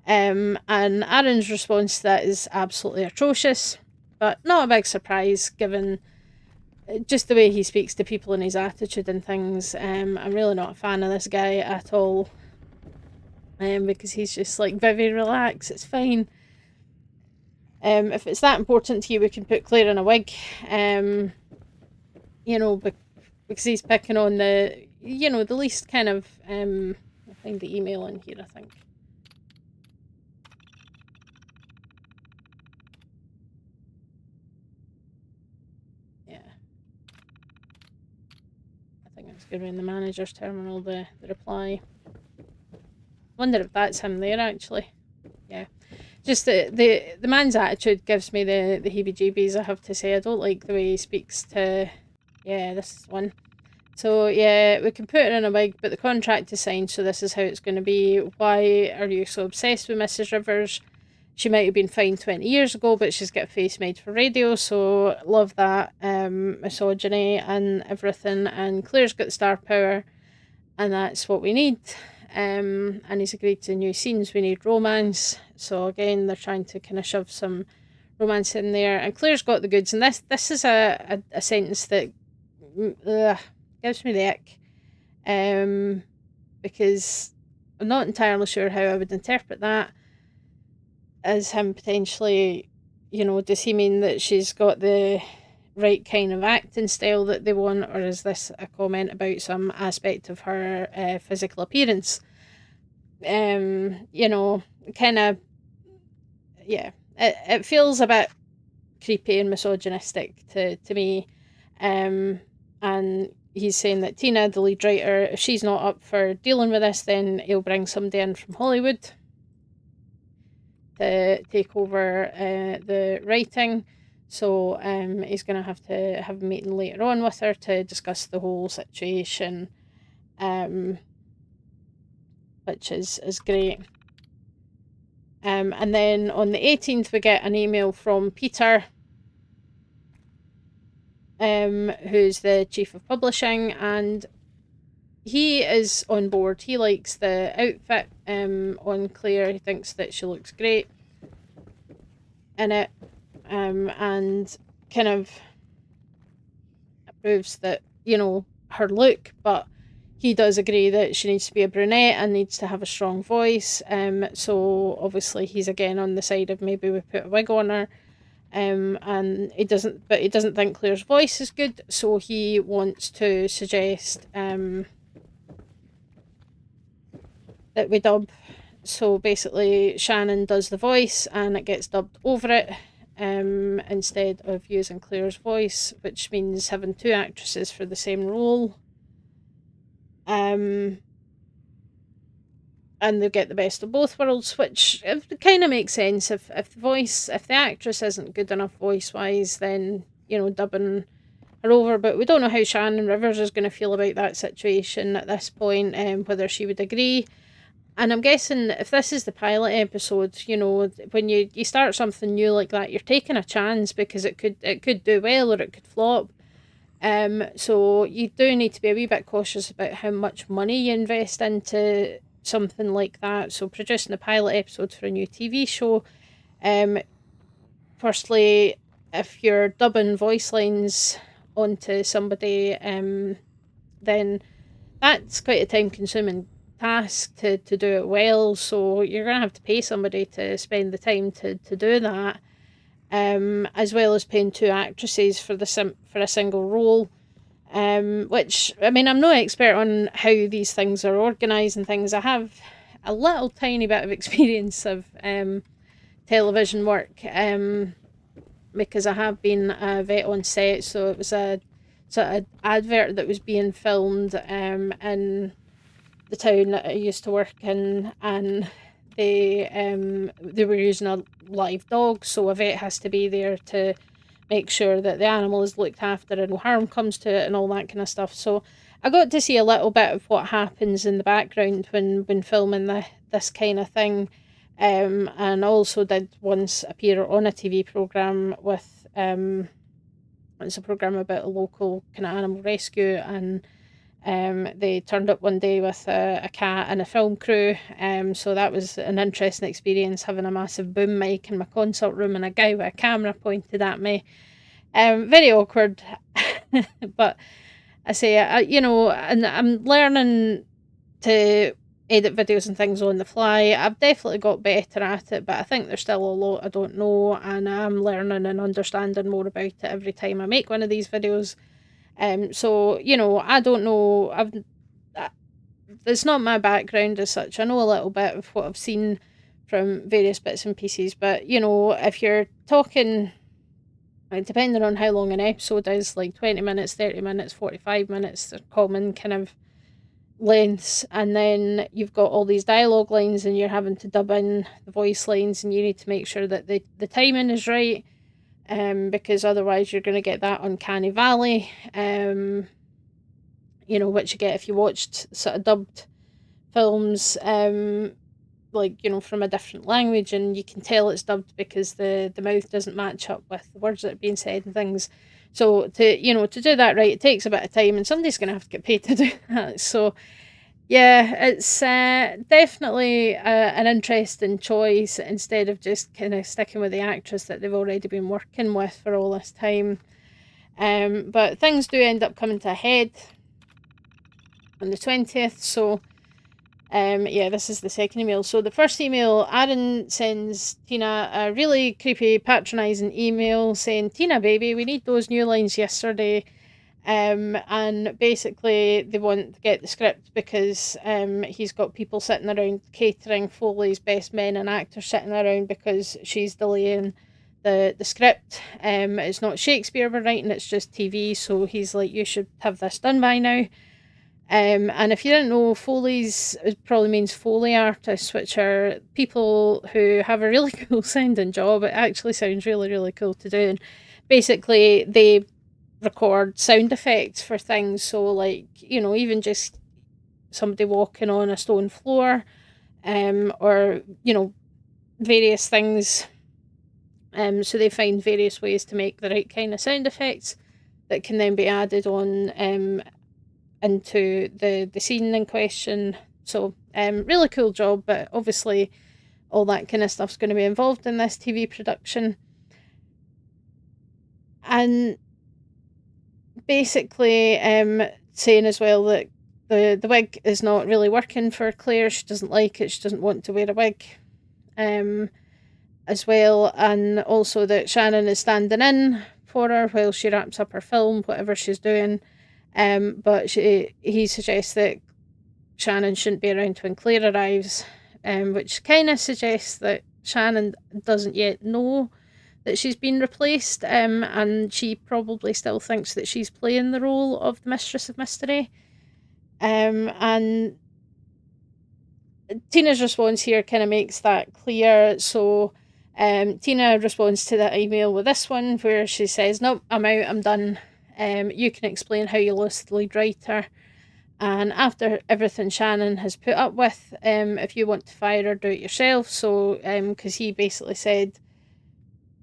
And Aaron's response to that is absolutely atrocious, but not a big surprise given just the way he speaks to people and his attitude and things. I'm really not a fan of this guy at all, because he's just like, Vivi, relax, it's fine. If it's that important to you, we can put Claire in a wig. Because he's picking on the least kind of, I'll find the email in here, I think. Yeah. I think it's going to be in the manager's terminal, the reply. Wonder if that's him there, actually. Yeah. Just the man's attitude gives me the heebie-jeebies, I have to say. I don't like the way he speaks to... Yeah, this one. So, yeah, we can put her in a wig, but the contract is signed, so this is how it's going to be. Why are you so obsessed with Mrs. Rivers? She might have been fine 20 years ago, but she's got a face made for radio, so love that. Misogyny and everything, and Claire's got the star power, and that's what we need. And he's agreed to new scenes. We need romance. So again, they're trying to kind of shove some romance in there. And Claire's got the goods. And this is a sentence that gives me the ick. Because I'm not entirely sure how I would interpret that as him potentially, does he mean that she's got the right kind of acting style that they want, or is this a comment about some aspect of her physical appearance? Kind of, yeah, it feels a bit creepy and misogynistic to me. And he's saying that Tina, the lead writer, if she's not up for dealing with this, then he'll bring somebody in from Hollywood to take over the writing. So he's going to have a meeting later on with her to discuss the whole situation. which is great. And then on the 18th, we get an email from Peter, who's the chief of publishing, and he is on board. He likes the outfit on Claire. He thinks that she looks great in it, and kind of approves that, her look, but he does agree that she needs to be a brunette and needs to have a strong voice. So obviously he's again on the side of maybe we put a wig on her. And he doesn't think Claire's voice is good, so he wants to suggest that we dub. So basically Shannon does the voice and it gets dubbed over it, instead of using Claire's voice, which means having two actresses for the same role. And they get the best of both worlds, which kind of makes sense. If the actress isn't good enough voice wise, then dubbing her over. But we don't know how Shannon Rivers is going to feel about that situation at this point, whether she would agree. And I'm guessing if this is the pilot episode, when you start something new like that, you're taking a chance because it could do well or it could flop. So you do need to be a wee bit cautious about how much money you invest into something like that. So producing a pilot episode for a new TV show, firstly, if you're dubbing voice lines onto somebody, then that's quite a time consuming task to do it well. So you're going to have to pay somebody to spend the time to do that, as well as paying two actresses for a single role. Which, I mean, I'm no expert on how these things are organised and things. I have a little tiny bit of experience of television work, because I have been a vet on set. So it was a sort of advert that was being filmed in the town that I used to work in, and they were using a live dog, so a vet has to be there to make sure that the animal is looked after and no harm comes to it and all that kind of stuff. So I got to see a little bit of what happens in the background when filming this kind of thing, and also did once appear on a TV programme with it's a programme about a local kind of animal rescue, and they turned up one day with a cat and a film crew. So that was an interesting experience, having a massive boom mic in my consult room and a guy with a camera pointed at me. Very awkward, but I say, and I'm learning to edit videos and things on the fly. I've definitely got better at it, but I think there's still a lot I don't know, and I'm learning and understanding more about it every time I make one of these videos. So, I don't know, it's not my background as such. I know a little bit of what I've seen from various bits and pieces, but, if you're talking, depending on how long an episode is, like 20 minutes, 30 minutes, 45 minutes, they're common kind of lengths, and then you've got all these dialogue lines and you're having to dub in the voice lines, and you need to make sure that the timing is right. Because otherwise you're going to get that uncanny valley, which you get if you watched sort of dubbed films, from a different language, and you can tell it's dubbed because the mouth doesn't match up with the words that are being said and things. So to do that right, it takes a bit of time, and somebody's going to have to get paid to do that. So yeah, it's definitely an interesting choice instead of just kind of sticking with the actress that they've already been working with for all this time. But things do end up coming to a head on the 20th. So this is the second email. So the first email, Aaron sends Tina a really creepy, patronising email saying, "Tina, baby, we need those new lines yesterday." And basically they want to get the script because he's got people sitting around catering, Foley's best men and actors sitting around because she's delaying the script. It's not Shakespeare we're writing, it's just TV, so he's like, you should have this done by now. And if you didn't know, Foley's, it probably means Foley artists, which are people who have a really cool sounding job. It actually sounds really, really cool to do. And basically they record sound effects for things, so like, even just somebody walking on a stone floor, or, various things. So they find various ways to make the right kind of sound effects that can then be added on into the scene in question. So really cool job, but obviously all that kind of stuff's going to be involved in this TV production. And basically saying as well that the wig is not really working for Claire. She doesn't like it. She doesn't want to wear a wig. As well, and also that Shannon is standing in for her while she wraps up her film, whatever she's doing. But he suggests that Shannon shouldn't be around when Claire arrives, which kind of suggests that Shannon doesn't yet know that she's been replaced, and she probably still thinks that she's playing the role of the Mistress of Mystery. And Tina's response here kind of makes that clear. So Tina responds to that email with this one where she says, "Nope, I'm out, I'm done. You can explain how you lost the lead writer. And after everything Shannon has put up with, if you want to fire her, do it yourself." So, because he basically said,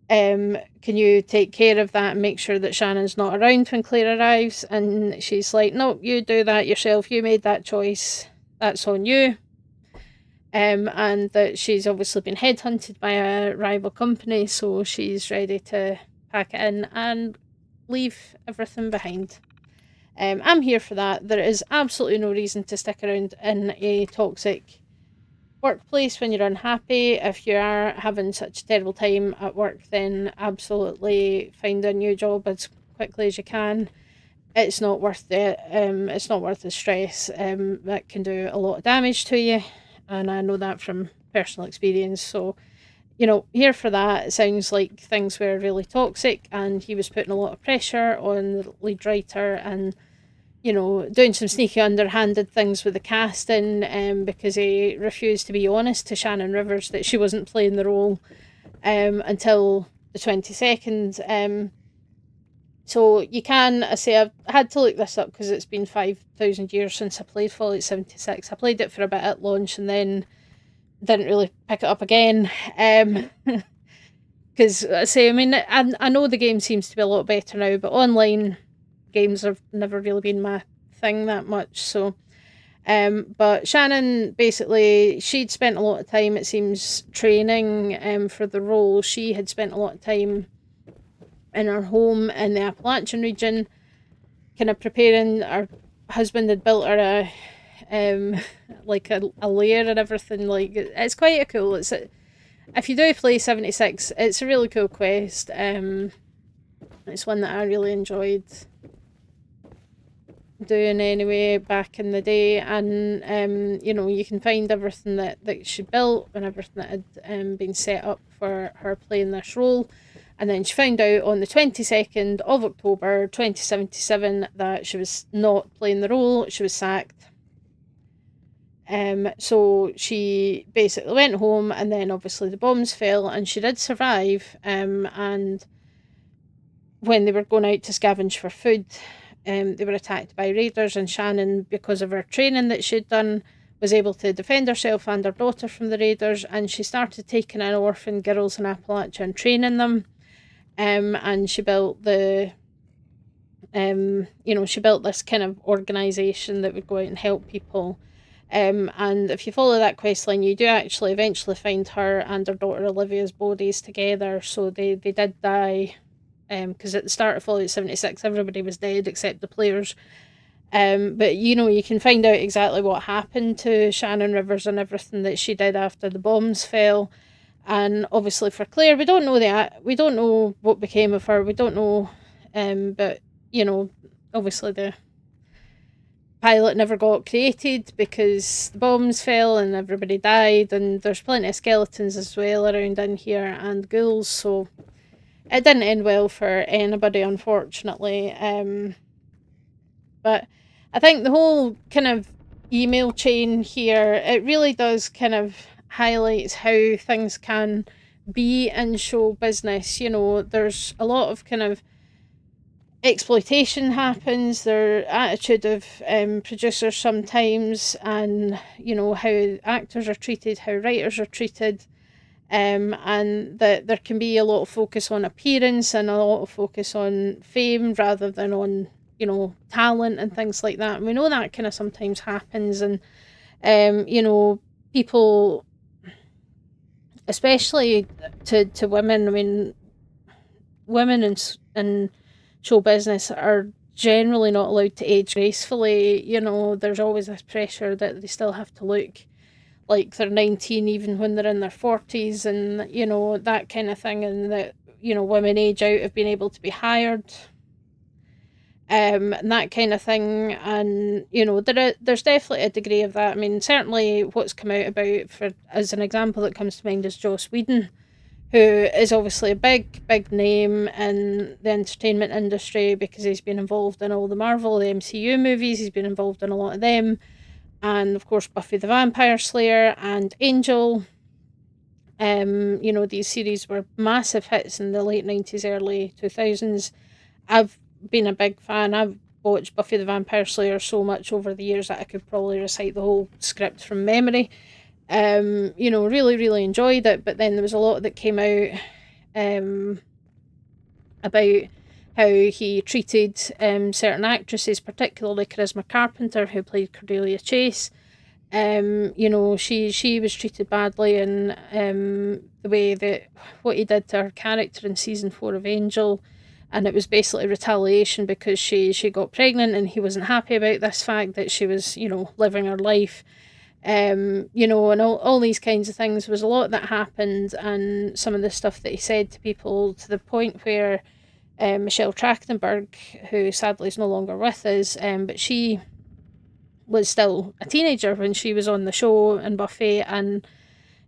can you take care of that and make sure that Shannon's not around when Claire arrives? And she's like, "Nope, you do that yourself. You made that choice. That's on you." And that she's obviously been headhunted by a rival company, so she's ready to pack it in and leave everything behind. I'm here for that. There is absolutely no reason to stick around in a toxic workplace when you're unhappy. If you are having such a terrible time at work, then absolutely find a new job as quickly as you can. It's not worth it. It's not worth the stress. That can do a lot of damage to you. And I know that from personal experience. So, here for that. It sounds like things were really toxic and he was putting a lot of pressure on the lead writer and, doing some sneaky underhanded things with the casting, because he refused to be honest to Shannon Rivers that she wasn't playing the role until the 22nd. So you can, I say, I've had to look this up because it's been 5,000 years since I played Fallout 76. I played it for a bit at launch and then didn't really pick it up again. Because I know the game seems to be a lot better now, but online games have never really been my thing that much. So, but Shannon, basically, she'd spent a lot of time, it seems, training for the role. She had spent a lot of time in her home in the Appalachian region, kind of preparing. Her husband had built her a lair and everything. Like, it's quite a cool. If you do play 76, it's a really cool quest. It's one that I really enjoyed doing anyway back in the day, and you can find everything that she built and everything that had been set up for her playing this role. And then she found out on the 22nd of October 2077 that she was not playing the role, she was sacked. So she basically went home, and then obviously the bombs fell and she did survive. And when they were going out to scavenge for food, they were attacked by raiders, and Shannon, because of her training that she'd done, was able to defend herself and her daughter from the raiders, and she started taking in orphan girls in Appalachia and training them. And she built she built this kind of organisation that would go out and help people. And if you follow that quest line, you do actually eventually find her and her daughter Olivia's bodies together. So they did die, because at the start of Fallout 76, everybody was dead except the players. But you can find out exactly what happened to Shannon Rivers and everything that she did after the bombs fell. And obviously for Claire, we don't know that. We don't know what became of her. We don't know. But obviously the pilot never got created because the bombs fell and everybody died, and there's plenty of skeletons as well around in here and ghouls. So it didn't end well for anybody, unfortunately. But I think the whole kind of email chain here, it really does kind of highlights how things can be in show business. There's a lot of kind of exploitation happens, their attitude of producers sometimes, and how actors are treated, how writers are treated, and that there can be a lot of focus on appearance and a lot of focus on fame rather than on talent and things like that. And we know that kind of sometimes happens, and people, especially to women. I mean, women in show business are generally not allowed to age gracefully. There's always this pressure that they still have to look like they're 19 even when they're in their 40s, and that kind of thing, and that women age out of being able to be hired, and that kind of thing. And there's definitely a degree of that. I mean, certainly what's come out about, for as an example that comes to mind, is Joss Whedon, who is obviously a big name in the entertainment industry because he's been involved in all the Marvel, the MCU movies. He's been involved in a lot of them, and of course Buffy the Vampire Slayer and Angel. These series were massive hits in the late 90s, early 2000s. I've been a big fan. I've watched Buffy the Vampire Slayer so much over the years that I could probably recite the whole script from memory. Really, really enjoyed it. But then there was a lot that came out about how he treated certain actresses, particularly Charisma Carpenter, who played Cordelia Chase. She was treated badly in the way that what he did to her character in season 4 of Angel, and it was basically retaliation because she got pregnant and he wasn't happy about this fact that she was living her life. And all these kinds of things. There was a lot that happened, and some of the stuff that he said to people, to the point where Michelle Trachtenberg, who sadly is no longer with us, but she was still a teenager when she was on the show in Buffy, and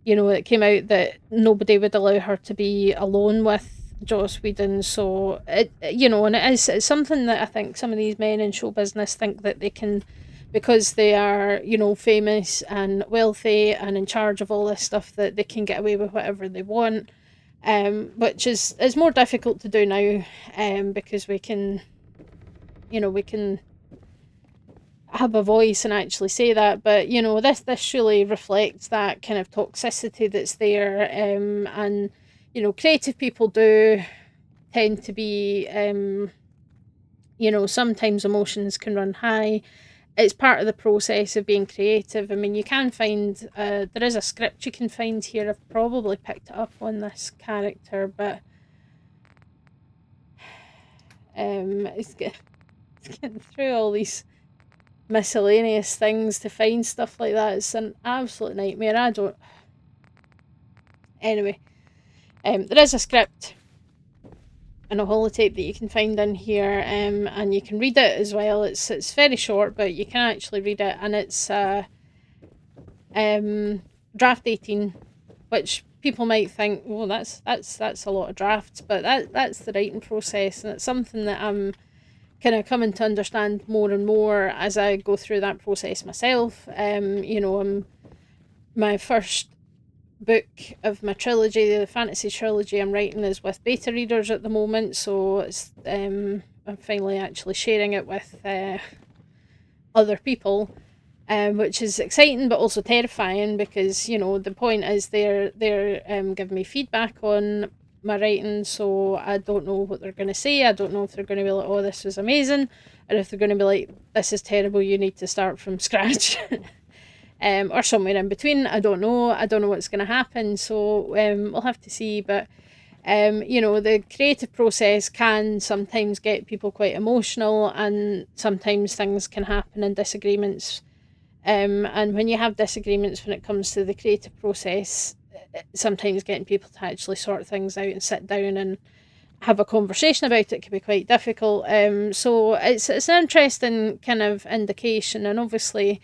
it came out that nobody would allow her to be alone with Joss Whedon. So and it's something that I think some of these men in show business think that they can, because they are famous and wealthy and in charge of all this stuff, that they can get away with whatever they want, which is more difficult to do now, because we can have a voice and actually say that. But this surely reflects that kind of toxicity that's there, and creative people do tend to be sometimes emotions can run high. It's part of the process of being creative. I mean, you can find there is a script you can find here. I've probably picked it up on this character, but it's getting through all these miscellaneous things to find stuff like that. It's an absolute nightmare. Anyway, there is a script and a holotape that you can find in here, and you can read it as well. It's very short, but you can actually read it, and it's draft 18, which people might think, well, that's a lot of drafts, but that's the writing process, and it's something that I'm kind of coming to understand more and more as I go through that process myself. My first book of my trilogy, the fantasy trilogy I'm writing, is with beta readers at the moment, so it's I'm finally actually sharing it with other people, which is exciting but also terrifying, because the point is they're giving me feedback on my writing, so I don't know what they're going to say. I don't know if they're going to be like, oh, this was amazing, or if they're going to be like, this is terrible, you need to start from scratch. Or somewhere in between. I don't know what's going to happen, so we'll have to see. But the creative process can sometimes get people quite emotional, and sometimes things can happen in disagreements, and when you have disagreements when it comes to the creative process, sometimes getting people to actually sort things out and sit down and have a conversation about it can be quite difficult. So it's an interesting kind of indication, and obviously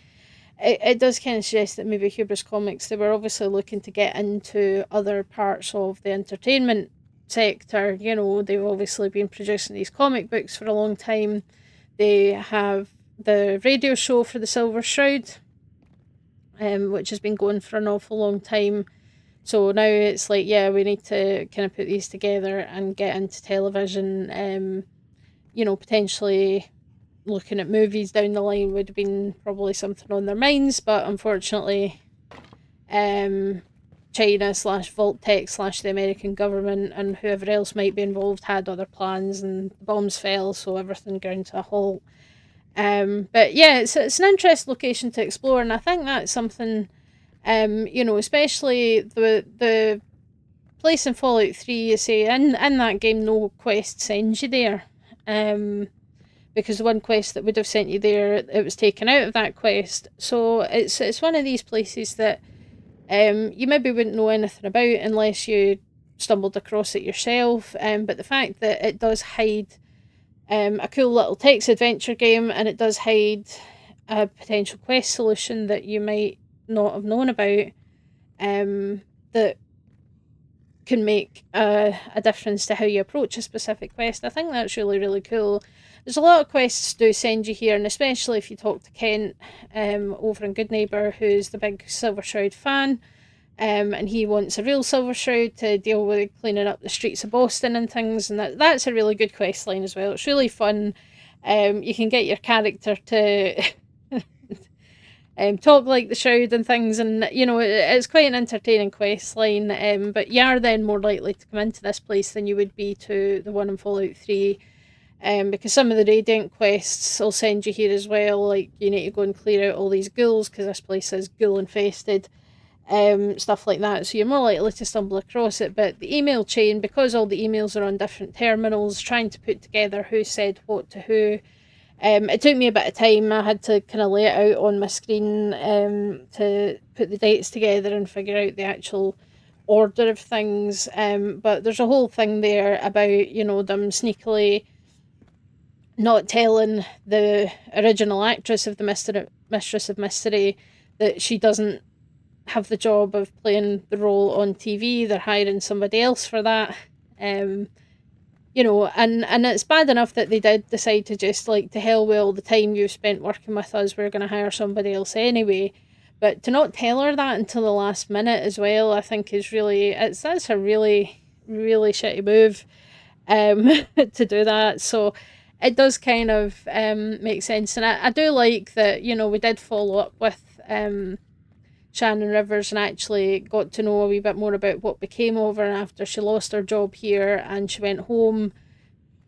it does kind of suggest that maybe Hubris Comics, they were obviously looking to get into other parts of the entertainment sector. They've obviously been producing these comic books for a long time. They have the radio show for the Silver Shroud, which has been going for an awful long time. So now it's like, yeah, we need to kind of put these together and get into television. you know, potentially looking at movies down the line would have been probably something on their minds, but unfortunately, China slash Vault-Tec slash the American government and whoever else might be involved had other plans, and bombs fell, so everything ground to a halt. But yeah, it's an interesting location to explore, and I think that's something, you know, especially the place in Fallout 3, you say, in that game, no quest sends you there. Because the one quest that would have sent you there, it was taken out of that quest. So it's one of these places that you maybe wouldn't know anything about unless you stumbled across it yourself. But the fact that it does hide a cool little text adventure game, and it does hide a potential quest solution that you might not have known about, that can make a difference to how you approach a specific quest. I think that's really, really cool. There's a lot of quests do send you here, and especially if you talk to Kent over in Good Neighbour, who's the big Silver Shroud fan, and he wants a real Silver Shroud to deal with cleaning up the streets of Boston and things, and that's a really good quest line as well. It's really fun. You can get your character to talk like the Shroud and things, and you know it's quite an entertaining quest line. But you are then more likely to come into this place than you would be to the one in Fallout 3. Because some of the Radiant quests will send you here as well, like you need to go and clear out all these ghouls because this place is ghoul infested, stuff like that. So you're more likely to stumble across it. But the email chain, because all the emails are on different terminals, trying to put together who said what to who, it took me a bit of time. I had to kind of lay it out on my screen to put the dates together and figure out the actual order of things. But there's a whole thing there about, you know, them sneakily not telling the original actress of the Mistress of Mystery that she doesn't have the job of playing the role on TV. They're hiring somebody else for that. You know, and it's bad enough that they did decide to just, like, to hell with all the time you've spent working with us, we're going to hire somebody else anyway. But to not tell her that until the last minute as well, I think is really, that's a really, really shitty move to do that. So it does kind of make sense. And I do like that, you know, we did follow up with Shannon Rivers and actually got to know a wee bit more about what became of her after she lost her job here and she went home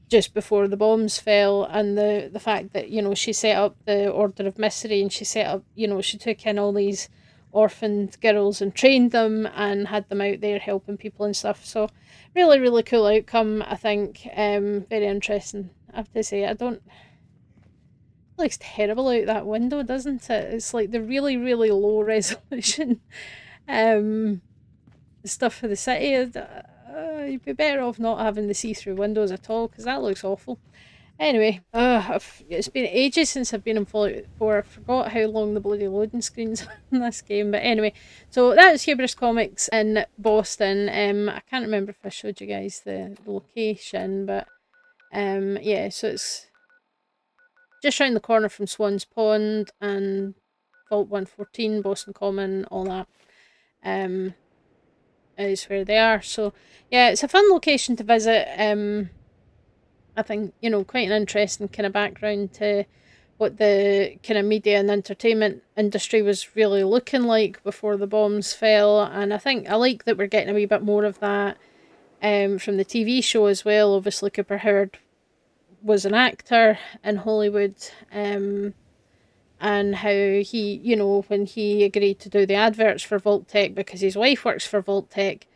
just before the bombs fell, and the fact that, you know, she set up the Order of Mystery, and she set up, you know, she took in all these orphaned girls and trained them and had them out there helping people and stuff. So really, really cool outcome, I think. Very interesting, I have to say. I don't, it looks terrible out that window, doesn't it? It's like the really, really low resolution stuff for the city. You'd be better off not having the see-through windows at all, because that looks awful. Anyway, it's been ages since I've been in Fallout 4. I forgot how long the bloody loading screens are in this game. But anyway, so that's Hubris Comics in Boston. I can't remember if I showed you guys the location, but yeah, so it's just round the corner from Swan's Pond and Vault 114, Boston Common, all that. Is where they are. So yeah, it's a fun location to visit. I think, you know, quite an interesting kind of background to what the kind of media and entertainment industry was really looking like before the bombs fell. And I think I like that we're getting a wee bit more of that from the TV show as well. Obviously, Cooper Howard was an actor in Hollywood, and how he, you know, when he agreed to do the adverts for Vault-Tec because his wife works for Vault-Tec,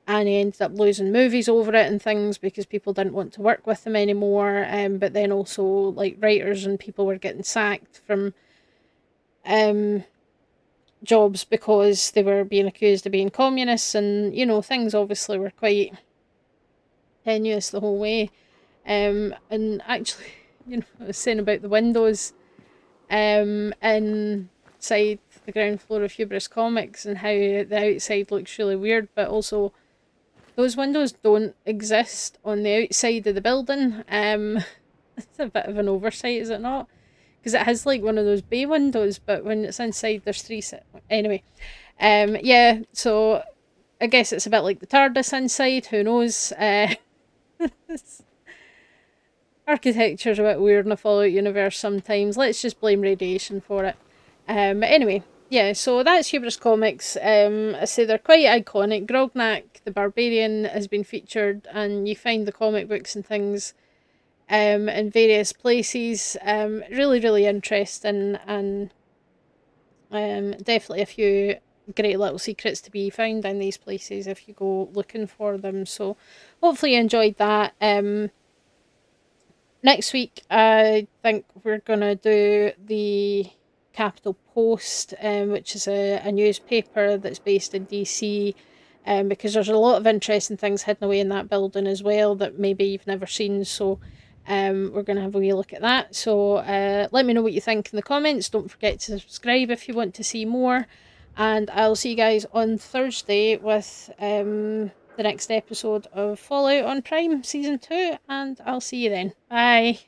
and he ended up losing movies over it and things because people didn't want to work with him anymore. But then also, like, writers and people were getting sacked from jobs because they were being accused of being communists, and, you know, things obviously were quite tenuous the whole way. And actually, you know, I was saying about the windows inside the ground floor of Hubris Comics and how the outside looks really weird, but also those windows don't exist on the outside of the building. It's a bit of an oversight, is it not? Because it has like one of those bay windows, but when it's inside, there's three. Anyway, yeah. So I guess it's a bit like the TARDIS inside. Who knows? architecture's a bit weird in the Fallout universe sometimes. Let's just blame radiation for it. But anyway, yeah, so that's Hubris Comics. I say they're quite iconic. Grognak the Barbarian has been featured, and you find the comic books and things in various places. Really, really interesting, and definitely a few great little secrets to be found in these places if you go looking for them. So hopefully you enjoyed that. Next week, I think we're gonna do the Capital Post, which is a newspaper that's based in DC. Because there's a lot of interesting things hidden away in that building as well that maybe you've never seen. So, we're going to have a wee look at that. So, let me know what you think in the comments. Don't forget to subscribe if you want to see more. And I'll see you guys on Thursday with the next episode of Fallout on Prime Season 2. And I'll see you then. Bye.